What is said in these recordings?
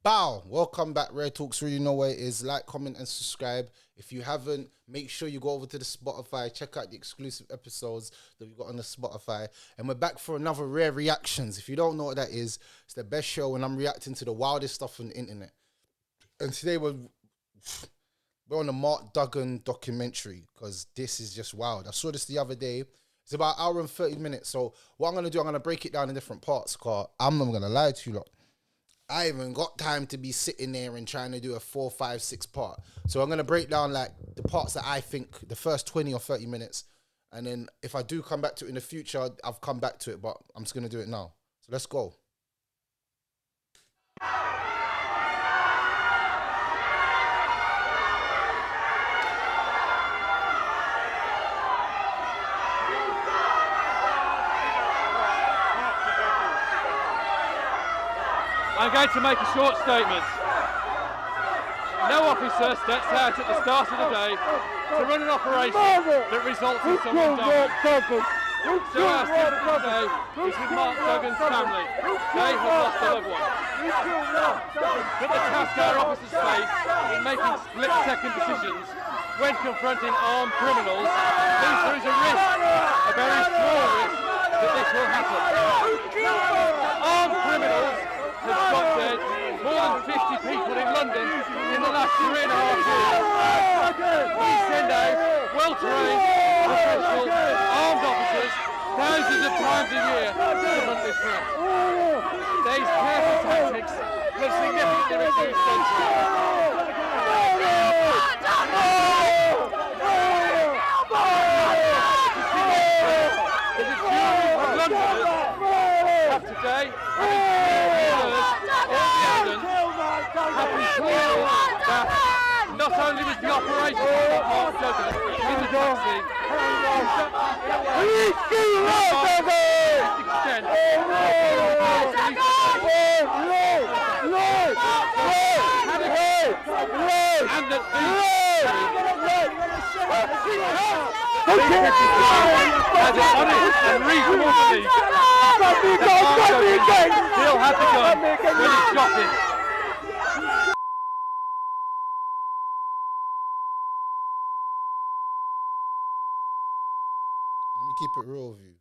Bow, welcome back. Rare Talks, really know where it is. Like, comment, and subscribe. If you haven't, make sure you go over to the Spotify, check out the exclusive episodes that we've got on the Spotify. And we're back for another Rare Reactions. If you don't know what that is, it's the best show when I'm reacting to the wildest stuff on the internet. And today we're on the Mark Duggan documentary because this is just wild. I saw this the other day. It's about an hour and 30 minutes. So what I'm going to do, I'm going to break it down in different parts because I'm not going to lie to you lot. I haven't got time to be sitting there and trying to do a 4, 5, 6 part. So I'm going to break down like the parts that I think the first 20 or 30 minutes. And then if I do come back to it in the future, I've come back to it, but I'm just going to do it now. So let's go. I'm going to make a short statement. No officer steps out at the start of the day to run an operation that results in someone dying. So our sympathy today is with Mark Duggan's family. They have lost a loved one. But the task our officers face in making split-second decisions when confronting armed criminals means there is a risk, a very small risk, that this will happen. Armed criminals have shot dead more than 50 people in London in the last 3.5 years. We send out well-trained, professional, armed officers thousands of times a year to confront this threat. These careful tactics have significantly reduced sentences. The jury of Londoners have today, having not only was the operation of Mark Duggan in the drug scene, and that as an honest and reasonable belief that Mark Duggan still had the gun when he shot him. Keep it real with you.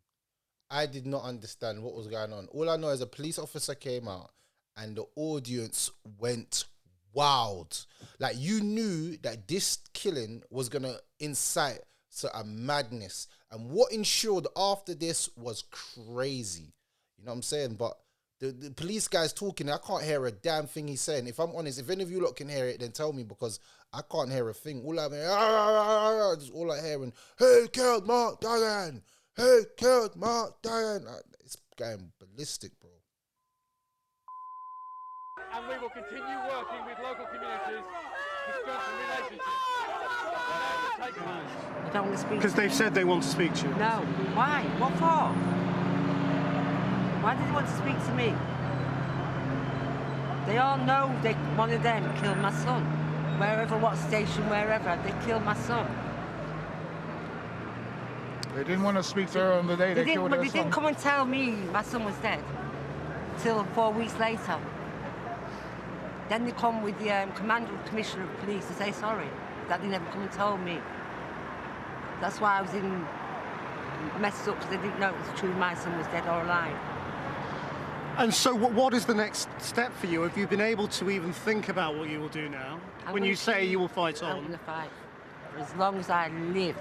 I did not understand what was going on. All I know is a police officer came out and the audience went wild. Like, you knew that this killing was going to incite a madness. And what ensued after this was crazy. You know what I'm saying? But the police guy's talking, I can't hear a damn thing he's saying. If I'm honest, if any of you lot can hear it, then tell me, because I can't hear a thing. All I hear, just all I hear, and hey, killed Mark Duggan. Hey, killed Mark Duggan. It's going ballistic, bro. And we will continue working with local communities to strengthen relationships. I don't want to speak. Because they've said they want to speak to you. No. Why? What for? Why did they want to speak to me? They all know one of them killed my son. Wherever, what station, wherever, they killed my son. They didn't want to speak to her on the day they killed her son. They didn't come and tell me my son was dead till 4 weeks later. Then they come with the commissioner of police to say sorry that they never come and told me. That's why I was messed up, because they didn't know it was true my son was dead or alive. And so what is the next step for you? Have you been able to even think about what you will do now? When you say you will fight on? I'm going to fight for as long as I live,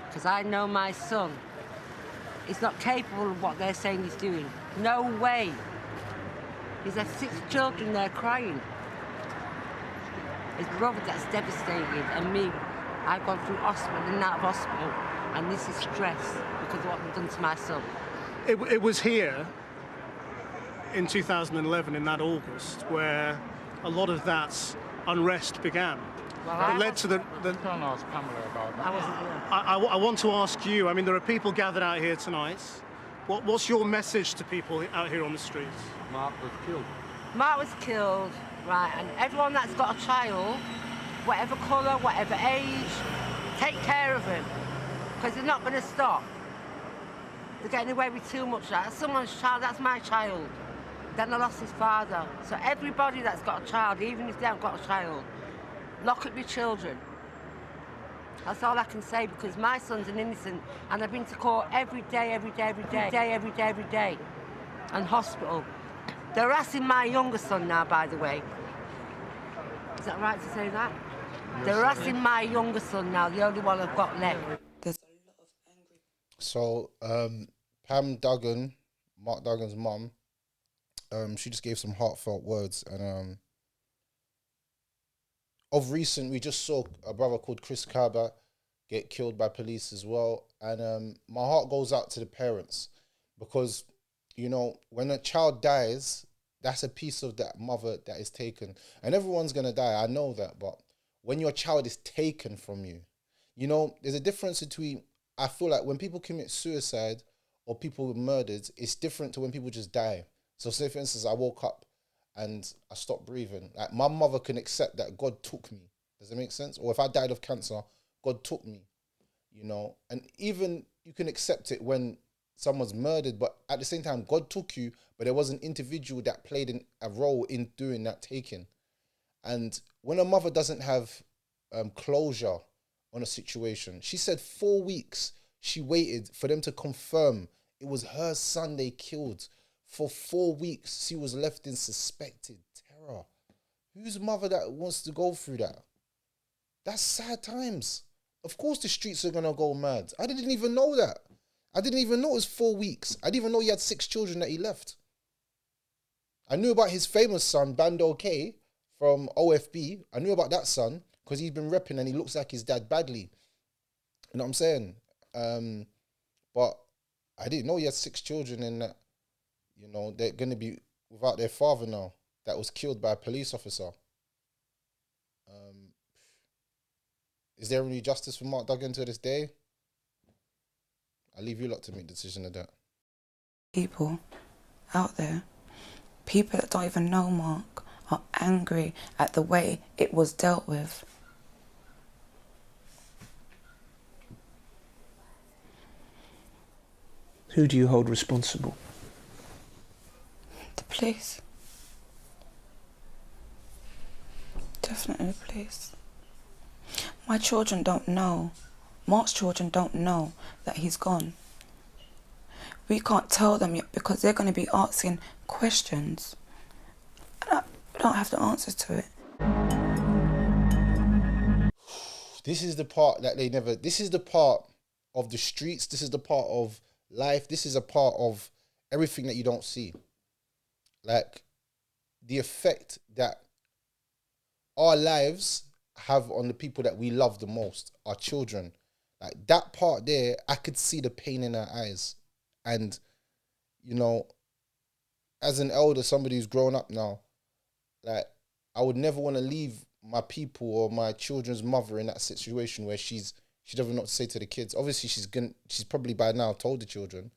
because I know my son is not capable of what they're saying he's doing. No way. He's had 6 children there crying. His brother, that's devastated, and me, I've gone through hospital and out of hospital, and this is stress because of what they've done to my son. It was here in 2011, in that August, where a lot of that unrest began. Well, it led to the Can't ask Pamela about that. I wasn't here. I want to ask you, I mean, there are people gathered out here tonight. What's your message to people out here on the streets? Mark was killed. Mark was killed, right, and everyone that's got a child, whatever colour, whatever age, take care of him, because they're not going to stop. They're getting away with too much. That's someone's child, that's my child. Then I lost his father. So everybody that's got a child, even if they haven't got a child, lock up your children. That's all I can say, because my son's an innocent, and I've been to court every day, and hospital. They're harassing my younger son now, by the way. Is that right to say that? They're harassing my younger son now, the only one I've got left. There's a lot of angry. So, Pam Duggan, Mark Duggan's mum, she just gave some heartfelt words, and of recent, we just saw a brother called Chris Kerber get killed by police as well, and my heart goes out to the parents, because, you know, when a child dies, that's a piece of that mother that is taken, and everyone's gonna die, I know that, but when your child is taken from you, you know, there's a difference between, I feel like when people commit suicide or people were murdered, it's different to when people just die. So say, for instance, I woke up and I stopped breathing. Like, my mother can accept that God took me. Does that make sense? Or if I died of cancer, God took me, you know? And even you can accept it when someone's murdered, but at the same time, God took you, but there was an individual that played a role in doing that taking. And when a mother doesn't have closure on a situation, she said 4 weeks she waited for them to confirm it was her son they killed. For 4 weeks, she was left in suspected terror. Whose mother that wants to go through that? That's sad times. Of course the streets are going to go mad. I didn't even know that. I didn't even know it was 4 weeks. I didn't even know he had 6 children that he left. I knew about his famous son, Bando K, from OFB. I knew about that son because he's been repping and he looks like his dad badly. You know what I'm saying? But I didn't know he had 6 children and that, you know, they're going to be without their father now that was killed by a police officer. Is there any justice for Mark Duggan to this day? I'll leave you lot to make the decision of that. People out there, people that don't even know Mark, are angry at the way it was dealt with. Who do you hold responsible? The police. Definitely the police. My children don't know. Mark's children don't know that he's gone. We can't tell them yet because they're going to be asking questions. And we don't have the answers to it. This is the part that they never... This is the part of the streets. This is the part of life. This is a part of everything that you don't see. Like, the effect that our lives have on the people that we love the most, our children. Like, that part there, I could see the pain in her eyes. And, you know, as an elder, somebody who's grown up now, like, I would never want to leave my people or my children's mother in that situation where she doesn't know what to say to the kids. Obviously, she's probably by now told the children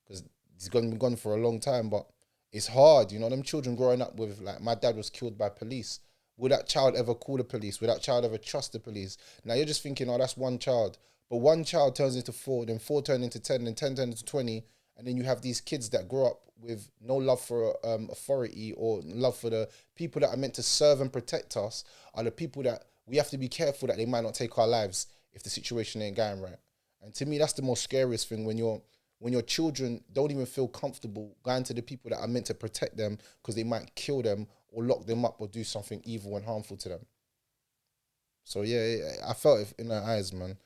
because he's been gone for a long time, but it's hard, you know, them children growing up with, like, my dad was killed by police. Would that child ever call the police? Would that child ever trust the police? Now you're just thinking, oh, that's one child. But one child turns into 4, then 4 turn into 10, then 10 turn into 20. And then you have these kids that grow up with no love for authority or love for the people that are meant to serve and protect us, are the people that we have to be careful that they might not take our lives if the situation ain't going right. And to me, that's the most scariest thing, when your children don't even feel comfortable going to the people that are meant to protect them because they might kill them or lock them up or do something evil and harmful to them. So yeah, I felt it in her eyes, man.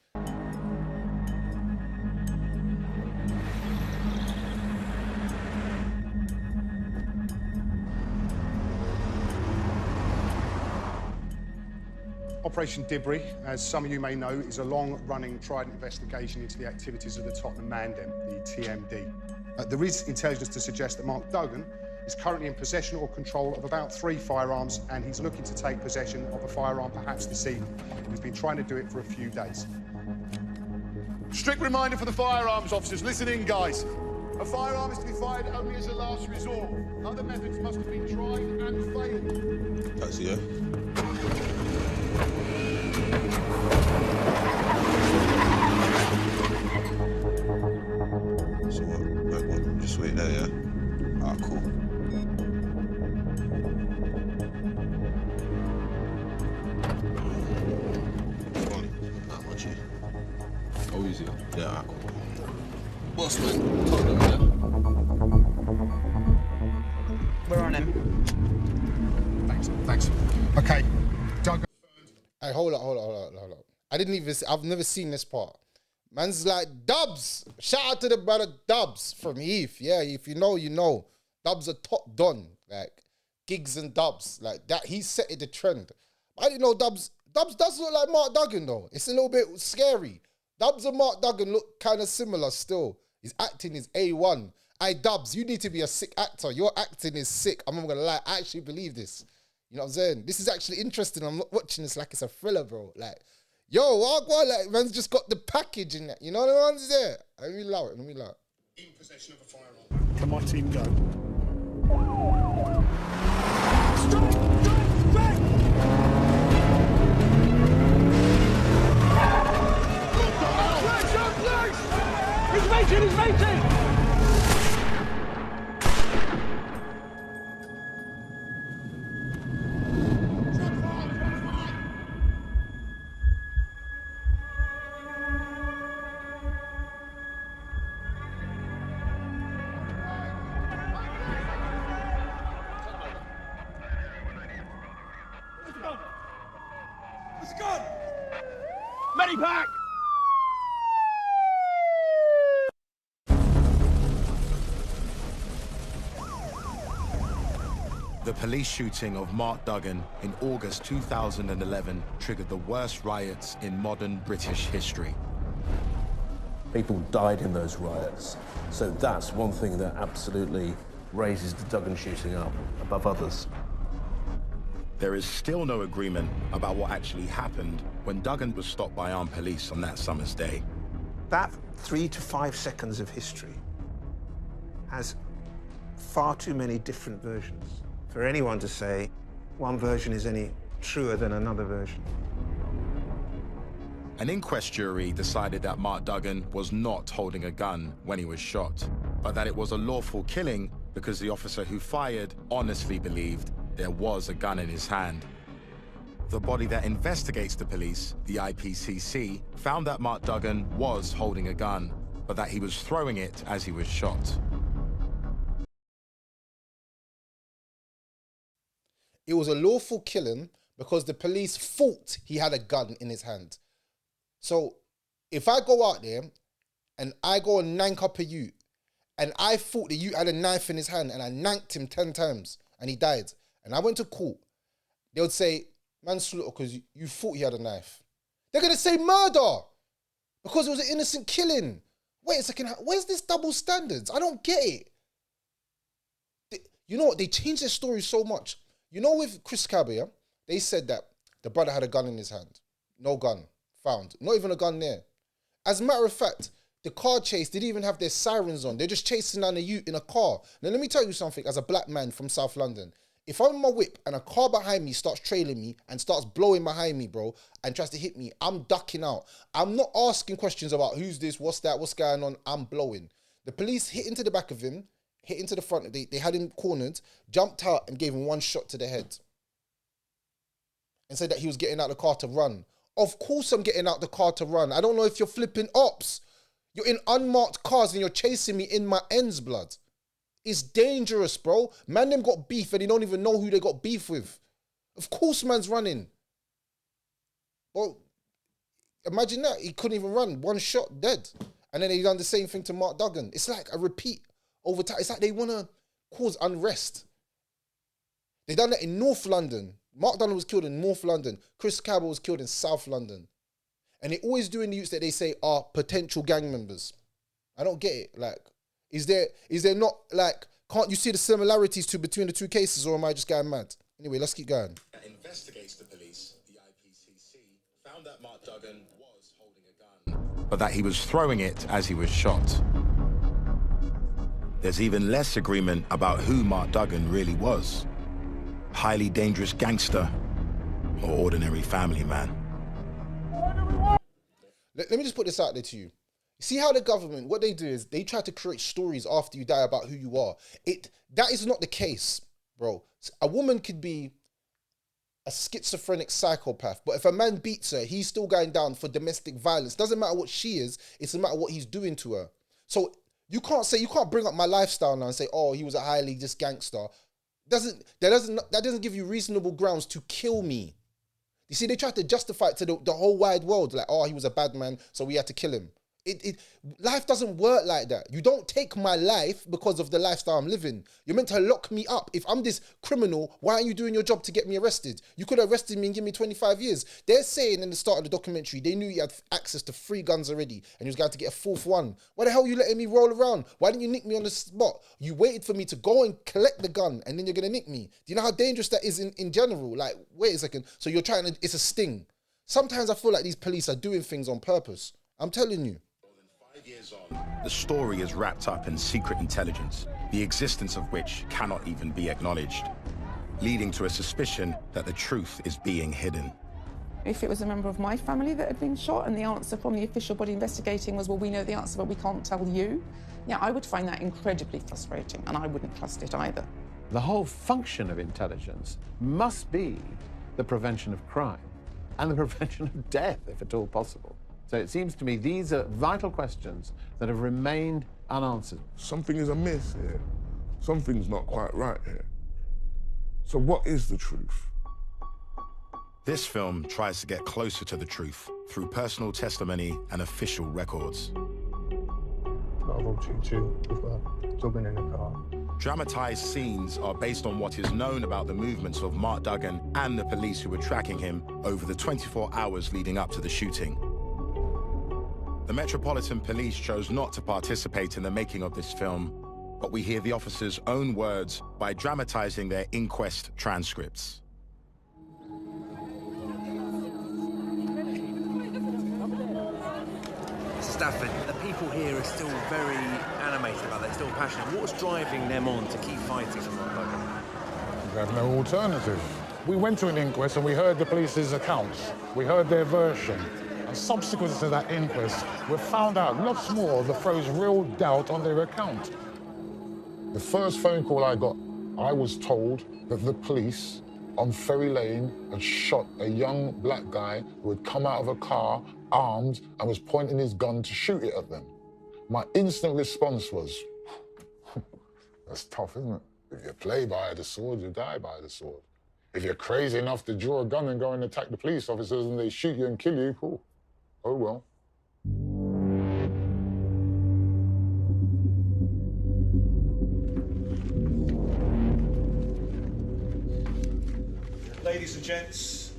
Operation Dibri, as some of you may know, is a long-running trident investigation into the activities of the Tottenham Mandem, the TMD. There is intelligence to suggest that Mark Duggan is currently in possession or control of about 3 firearms, and he's looking to take possession of a firearm perhaps this evening. He's been trying to do it for a few days. Strict reminder for the firearms officers. Listen in, guys. A firearm is to be fired only as a last resort. Other methods must have been tried and failed. That's yeah. So what? Just wait there, yeah? Ah, cool. easy. Yeah, alright, cool. Boss man, talk to me, We're on him. Thanks. Okay, Duggan. Hey, hold up. I've never seen this part. Man's like, Dubs! Shout out to the brother Dubs from Heath. Yeah, if you know, you know. Dubs are top done. Like, gigs and Dubs. Like, that, he set it the trend. I didn't know Dubs does look like Mark Duggan, though. It's a little bit scary. Dubs and Mark Duggan look kind of similar still. His acting is A1. Hey, Dubs, you need to be a sick actor. Your acting is sick. I'm not going to lie. I actually believe this. You know what I'm saying? This is actually interesting. I'm not watching this like it's a thriller, bro. Like, yo, what, like, man's just got the package in that. You know what I'm saying? Let me allow it. In possession of a firearm. Can my team go? He's making! What's the gun? Medipack! The police shooting of Mark Duggan in August 2011 triggered the worst riots in modern British history. People died in those riots. So that's one thing that absolutely raises the Duggan shooting up above others. There is still no agreement about what actually happened when Duggan was stopped by armed police on that summer's day. That 3 to 5 seconds of history has far too many different versions for anyone to say one version is any truer than another version. An inquest jury decided that Mark Duggan was not holding a gun when he was shot, but that it was a lawful killing because the officer who fired honestly believed there was a gun in his hand. The body that investigates the police, the IPCC, found that Mark Duggan was holding a gun, but that he was throwing it as he was shot. It was a lawful killing because the police thought he had a gun in his hand. So if I go out there and I go and nank up a youth and I thought the youth had a knife in his hand and I nanked him 10 times and he died and I went to court, they would say, manslaughter because you thought he had a knife. They're going to say murder because it was an innocent killing. Wait a second, where's this double standards? I don't get it. You know what? They changed their story so much. You know, with Chris Cabba, yeah, they said that the brother had a gun in his hand. No gun found. Not even a gun there. As a matter of fact, the car chase didn't even have their sirens on. They're just chasing down a youth in a car. Now, let me tell you something. As a black man from South London, if I'm in my whip and a car behind me starts trailing me and starts blowing behind me, bro, and tries to hit me, I'm ducking out. I'm not asking questions about who's this, what's that, what's going on. I'm blowing. The police hit into the back of him, hit into the front. They had him cornered, jumped out and gave him one shot to the head. And said that he was getting out the car to run. Of course I'm getting out the car to run. I don't know if you're flipping ops. You're in unmarked cars and you're chasing me in my ends, blood. It's dangerous, bro. Man, them got beef and they don't even know who they got beef with. Of course man's running. Well, imagine that. He couldn't even run. One shot, dead. And then they done the same thing to Mark Duggan. It's like a repeat over time. It's like they want to cause unrest. They done that in North London. Mark Duggan was killed in North London. Chris Cabba was killed in South London. And they always do in the youths that they say are potential gang members. I don't get it. Like, is there not, like, can't you see the similarities between the two cases, or am I just going mad? Anyway, let's keep going. That investigates the police, the IPCC, found that Mark Duggan was holding a gun, but that he was throwing it as he was shot. There's even less agreement about who Mark Duggan really was. Highly dangerous gangster or ordinary family man. Let me just put this out there to you. See how the government, what they do is they try to create stories after you die about who you are. That is not the case, bro. A woman could be a schizophrenic psychopath. But if a man beats her, he's still going down for domestic violence. Doesn't matter what she is, it's a matter what he's doing to her. So you can't bring up my lifestyle now and say, oh, he was a highly just gangster. That doesn't give you reasonable grounds to kill me. You see, they tried to justify it to the whole wide world, like, oh, he was a bad man, so we had to kill him. Life doesn't work like that. You don't take my life because of the lifestyle I'm living. You're meant to lock me up. If I'm this criminal, why aren't you doing your job to get me arrested? You could have arrested me and give me 25 years. They're saying in the start of the documentary, they knew he had access to 3 guns already and he was going to get a 4th one. Why the hell are you letting me roll around? Why didn't you nick me on the spot? You waited for me to go and collect the gun and then you're going to nick me. Do you know how dangerous that is in general? Like, wait a second. So you're trying to, it's a sting. Sometimes I feel like these police are doing things on purpose. I'm telling you. Years on, the story is wrapped up in secret intelligence, the existence of which cannot even be acknowledged, leading to a suspicion that the truth is being hidden. If it was a member of my family that had been shot and the answer from the official body investigating was, well, we know the answer, but we can't tell you, yeah, I would find that incredibly frustrating, and I wouldn't trust it either. The whole function of intelligence must be the prevention of crime and the prevention of death, if at all possible. So it seems to me these are vital questions that have remained unanswered. Something is amiss here. Something's not quite right here. So what is the truth? This film tries to get closer to the truth through personal testimony and official records. Duggan in the car. Dramatized scenes are based on what is known about the movements of Mark Duggan and the police who were tracking him over the 24 hours leading up to the shooting. The Metropolitan Police chose not to participate in the making of this film, but we hear the officers' own words by dramatizing their inquest transcripts. Stafford, the people here are still very animated about it, still passionate. What's driving them on to keep fighting for Mark Duggan? We have no alternative. We went to an inquest and we heard the police's accounts. We heard their version. And subsequent to that inquest, we found out lots more that throws real doubt on their account. The first phone call I got, I was told that the police on Ferry Lane had shot a young black guy who had come out of a car armed and was pointing his gun to shoot it at them. My instant response was, that's tough, isn't it? If you play by the sword, you die by the sword. If you're crazy enough to draw a gun and go and attack the police officers and they shoot you and kill you, cool. Oh well. Ladies and gents,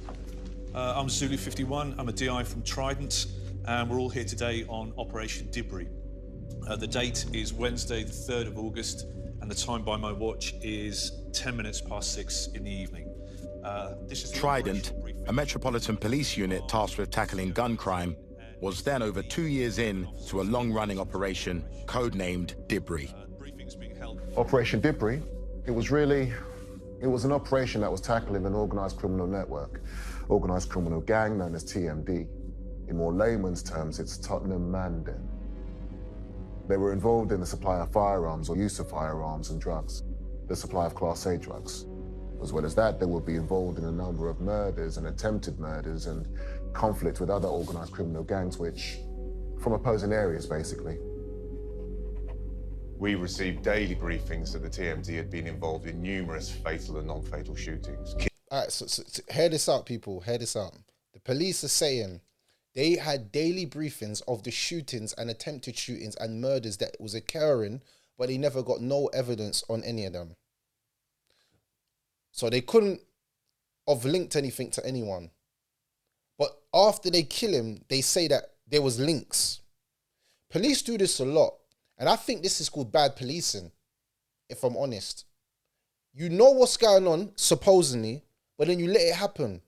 I'm Zulu 51. I'm a DI from Trident, and we're all here today on Operation Dibri. The date is Wednesday, the 3rd of August, and the time by my watch is 10 minutes past 6 in the evening. This is Trident, a Metropolitan Police unit tasked with tackling gun crime, was then over 2 years in to a long-running operation codenamed Dibri. Operation Dibri, it was an operation that was tackling an organised criminal network, organised criminal gang known as TMD. In more layman's terms, it's Tottenham Man Den. They were involved in the supply of firearms or use of firearms and drugs, the supply of Class A drugs. As well as that, they would be involved in a number of murders and attempted murders and conflict with other organised criminal gangs, which, from opposing areas, basically. We received daily briefings that the TMD had been involved in numerous fatal and non-fatal shootings. All right, so hear this out, people. Hear this out. The police are saying they had daily briefings of the shootings and attempted shootings and murders that was occurring, but they never got no evidence on any of them. So they couldn't have linked anything to anyone. But after they kill him, they say that there was links. Police do this a lot. And I think this is called bad policing, if I'm honest. You know what's going on, supposedly, but then you let it happen.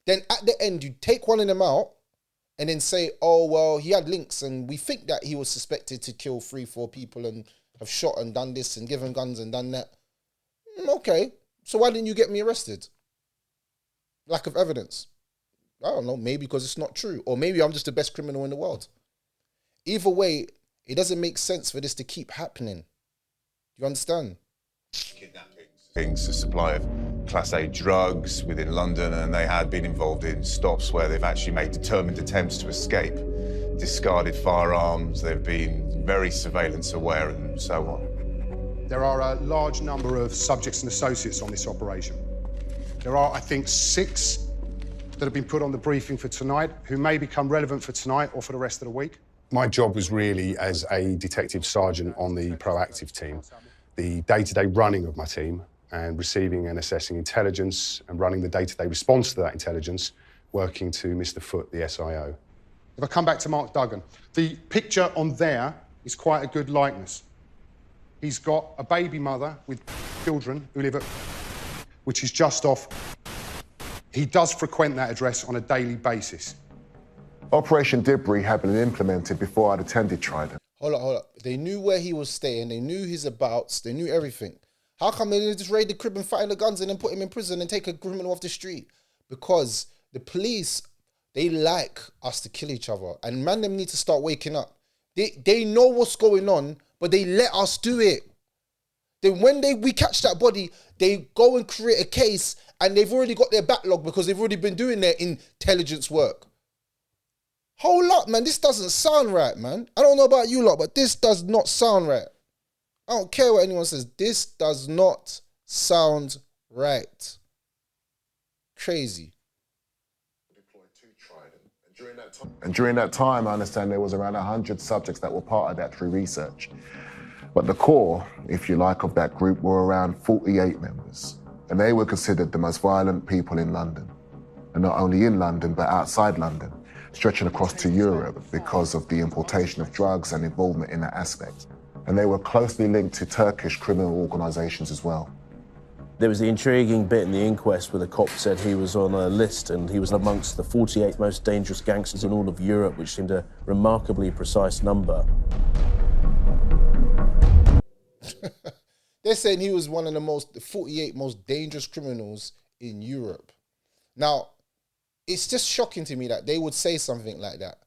Then at the end, you take one of them out and then say, oh, well, he had links and we think that he was suspected to kill 3-4 people and have shot and done this and given guns and done that. Okay, so why didn't you get me arrested? Lack of evidence. I don't know, maybe because it's not true. Or maybe I'm just the best criminal in the world. Either way, it doesn't make sense for this to keep happening. Do you understand? Kidnappings, the supply of Class A drugs within London, and they had been involved in stops where they've actually made determined attempts to escape, discarded firearms, they've been very surveillance aware and so on. There are a large number of subjects and associates on this operation. There are, I think, 6 that have been put on the briefing for tonight who may become relevant for tonight or for the rest of the week. My job was really as a detective sergeant on the proactive team, the day-to-day running of my team and receiving and assessing intelligence and running the day-to-day response to that intelligence, working to Mr. Foote, the SIO. If I come back to Mark Duggan, the picture on there is quite a good likeness. He's got a baby mother with children who live at, which is just off. He does frequent that address on a daily basis. Operation Dibri had been implemented before I'd attended Trident. Hold up. They knew where he was staying. They knew his abouts. They knew everything. How come they didn't just raid the crib and find the guns and then put him in prison and take a criminal off the street? Because the police, they like us to kill each other. And man, them need to start waking up. They know what's going on, but they let us do it. Then when we catch that body, they go and create a case and they've already got their backlog because they've already been doing their intelligence work. Hold up, man. This doesn't sound right, man. I don't know about you lot, but this does not sound right. I don't care what anyone says. This does not sound right. Crazy. And during that time, I understand there was around 100 subjects that were part of that through research. But the core, if you like, of that group were around 48 members. And they were considered the most violent people in London. And not only in London, but outside London, stretching across to Europe because of the importation of drugs and involvement in that aspect. And they were closely linked to Turkish criminal organisations as well. There was the intriguing bit in the inquest where the cop said he was on a list and he was amongst the 48 most dangerous gangsters in all of Europe, which seemed a remarkably precise number. They're saying he was one of the 48 most dangerous criminals in Europe. Now, it's just shocking to me that they would say something like that,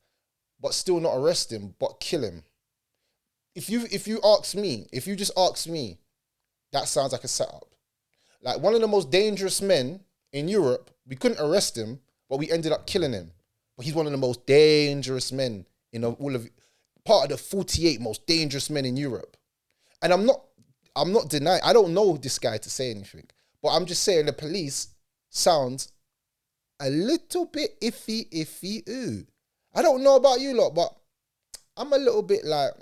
but still not arrest him, but kill him. If you just ask me, that sounds like a setup. Like one of the most dangerous men in Europe, we couldn't arrest him, but we ended up killing him. But he's one of the most dangerous men in part of the 48 most dangerous men in Europe. And I'm not denying, I don't know this guy to say anything, but I'm just saying the police sounds a little bit iffy, ooh. I don't know about you lot, but I'm a little bit like,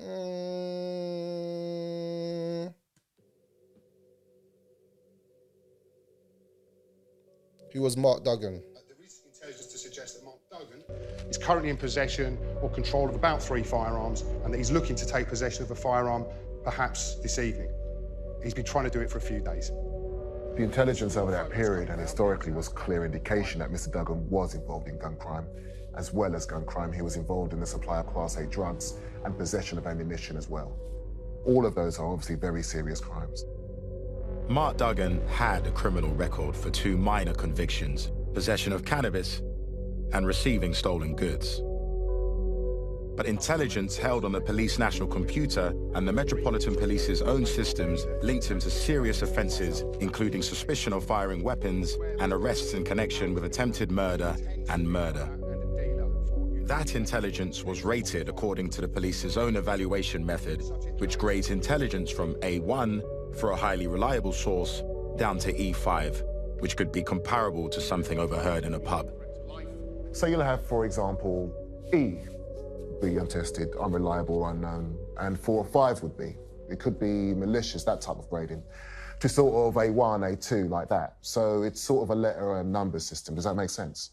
Who was Mark Duggan? There is intelligence to suggest that Mark Duggan is currently in possession or control of about 3 firearms and that he's looking to take possession of a firearm perhaps this evening. He's been trying to do it for a few days. The intelligence over that period and historically was clear indication that Mr. Duggan was involved in gun crime. As well as gun crime, he was involved in the supply of Class A drugs and possession of ammunition as well. All of those are obviously very serious crimes. Mark Duggan had a criminal record for 2 minor convictions, possession of cannabis and receiving stolen goods. But intelligence held on the police national computer and the Metropolitan Police's own systems linked him to serious offences, including suspicion of firing weapons and arrests in connection with attempted murder and murder. That intelligence was rated according to the police's own evaluation method, which grades intelligence from A1 for a highly reliable source down to E5, which could be comparable to something overheard in a pub. So you'll have, for example, E, be untested, unreliable, unknown, and 4 or 5 would be. It could be malicious, that type of grading, to sort of A1, A2, like that. So it's sort of a letter and number system. Does that make sense?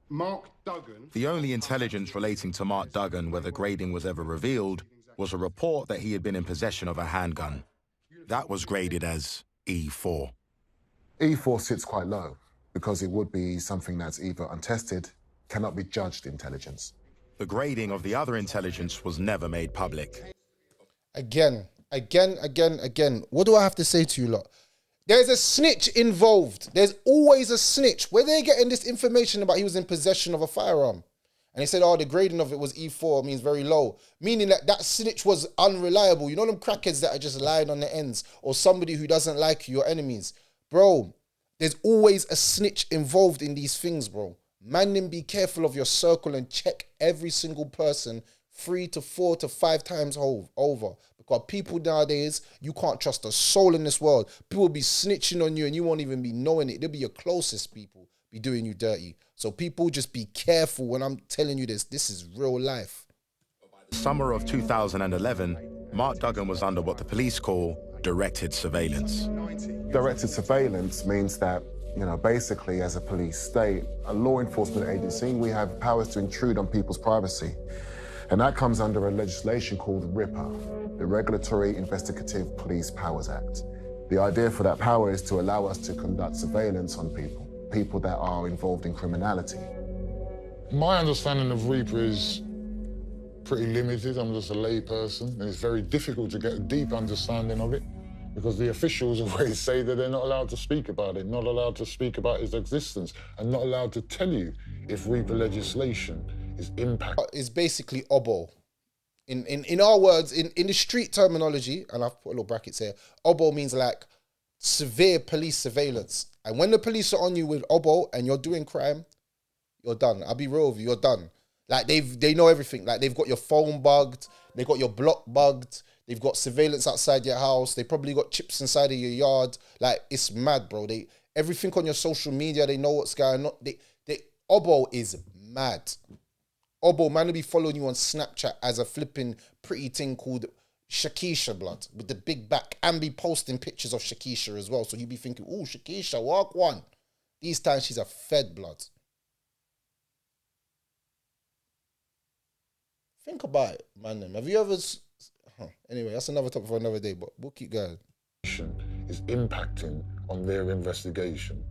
Mark Duggan. The only intelligence relating to Mark Duggan where the grading was ever revealed was a report that he had been in possession of a handgun. That was graded as E4. E4 sits quite low because it would be something that's either untested, cannot be judged intelligence. The grading of the other intelligence was never made public. Again. What do I have to say to you lot? There's a snitch involved. There's always a snitch. Where they getting this information about he was in possession of a firearm? And they said, oh, the grading of it was E4, means very low. Meaning that snitch was unreliable. You know them crackheads that are just lying on the ends, or somebody who doesn't like you, your enemies. Bro, There's always a snitch involved in these things, bro. Man, then be careful of your circle and check every single person 3 to 4 to 5 times over. Because people nowadays, you can't trust a soul in this world. People be snitching on you and you won't even be knowing it. They'll be your closest people be doing you dirty. So people just be careful when I'm telling you this. This is real life. Summer of 2011, Mark Duggan was under what the police call directed surveillance. Directed surveillance means that, basically as a police state, a law enforcement agency, we have powers to intrude on people's privacy. And that comes under a legislation called RIPA, the Regulatory Investigative Police Powers Act. The idea for that power is to allow us to conduct surveillance on people that are involved in criminality. My understanding of RIPA is pretty limited. I'm just a lay person, and it's very difficult to get a deep understanding of it because the officials always say that they're not allowed to speak about it, not allowed to speak about its existence, and not allowed to tell you if RIPA legislation is impacting. It's basically OBO. In our words, in the street terminology, and I've put little brackets here, OBO means like severe police surveillance. And when the police are on you with OBO and you're doing crime, you're done. I'll be real with you, you're done. Like they know everything. Like they've got your phone bugged, they got your block bugged, they've got surveillance outside your house, they probably got chips inside of your yard. Like it's mad, bro. Everything on your social media, they know what's going on. OBO is mad. OBO, man will be following you on Snapchat as a flipping pretty thing called Shakisha, blood, with the big back, and be posting pictures of Shakisha as well. So you be thinking, ooh, Shakisha, walk one. These times she's a fed, blood. Think about it, man. Have you ever... Anyway, that's another topic for another day, but we'll keep going. Is impacting on their investigation.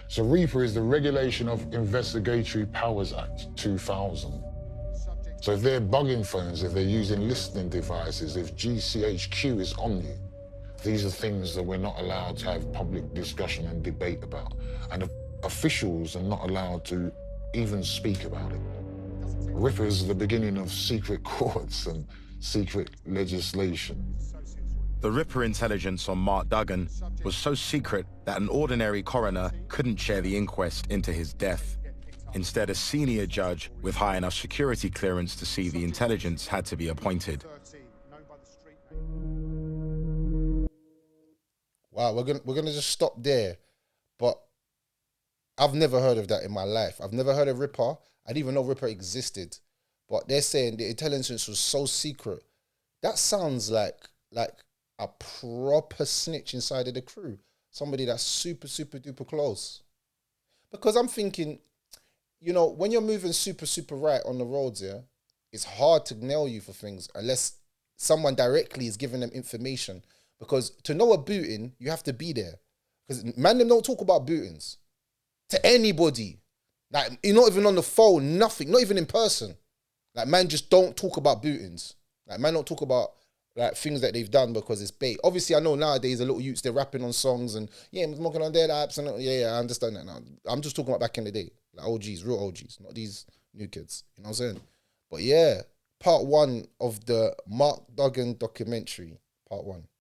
So RIPA is the Regulation of Investigatory Powers Act 2000. So if they're bugging phones, if they're using listening devices, if GCHQ is on you, these are things that we're not allowed to have public discussion and debate about. And officials are not allowed to even speak about it. RIPA is the beginning of secret courts and secret legislation. The RIPA intelligence on Mark Duggan was so secret that an ordinary coroner couldn't chair the inquest into his death. Instead, a senior judge with high enough security clearance to see the intelligence had to be appointed. Wow, we're gonna just stop there. But I've never heard of that in my life. I've never heard of RIPA. I didn't even know RIPA existed. But they're saying the intelligence was so secret. That sounds like a proper snitch inside of the crew. Somebody that's super, super duper close. Because I'm thinking, when you're moving super, super right on the roads, yeah, it's hard to nail you for things unless someone directly is giving them information. Because to know a booting, you have to be there. Because man, them don't talk about bootings to anybody. Like, you're not even on the phone, nothing, not even in person. Like, man just don't talk about bootings. Like, man don't talk about like things that they've done because it's bait. Obviously, I know nowadays a little youths, they're rapping on songs and I'm smoking on their apps and I understand that now. I'm just talking about back in the day. Like OGs, real OGs, not these new kids. You know what I'm saying? But yeah, part 1 of the Mark Duggan documentary, part 1.